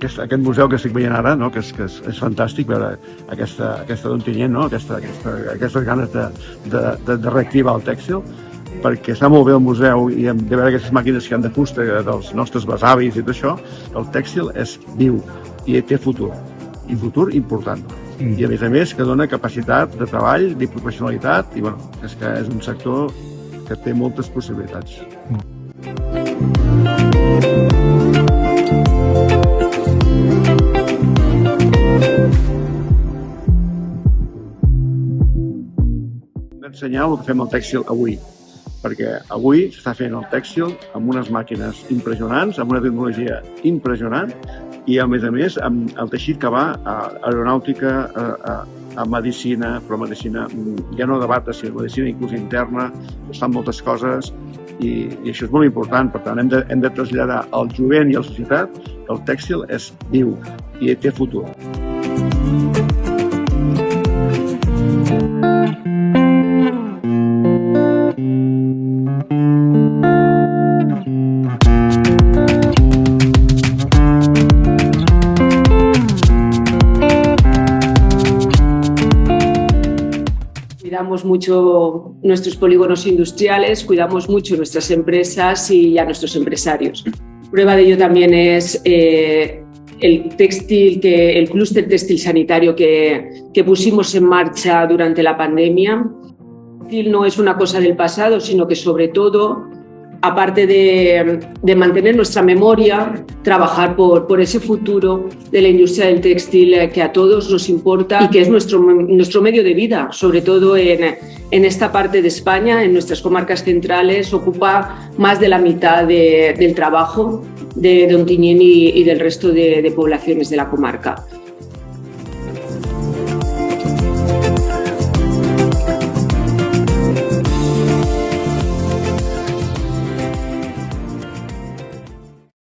aquest museu que estic veient ara, no? que és fantàstic veure aquesta d'Ontinyent, no? aquestes ganes de reactivar el tèxtil, perquè està molt bé el museu i de veure aquestes màquines que han de fusta dels nostres besavis i tot això, el tèxtil és viu i té futur, i futur important. I a més que dona capacitat de treball, de professionalitat, i bueno, és que és un sector que té moltes possibilitats. Ensenyar el que fem al tèxtil avui, perquè avui s'està fent el tèxtil amb unes màquines impressionants, amb una tecnologia impressionant i a més amb el teixit que va a aeronàutica, a medicina, però medicina ja no de bata, sinó medicina inclús interna, es fan moltes coses i això és molt important. Per tant, hem de traslladar al jovent i a la societat que el tèxtil és viu i té futur. Cuidamos mucho nuestros polígonos industriales, cuidamos mucho nuestras empresas y a nuestros empresarios. Prueba de ello también es el clúster textil sanitario que pusimos en marcha durante la pandemia. El textil no es una cosa del pasado, sino que sobre todo, aparte de mantener nuestra memoria, trabajar por ese futuro de la industria del textil que a todos nos importa y que es nuestro medio de vida, sobre todo en esta parte de España, en nuestras comarcas centrales, ocupa más de la mitad del trabajo de Ontinyent y del resto de poblaciones de la comarca.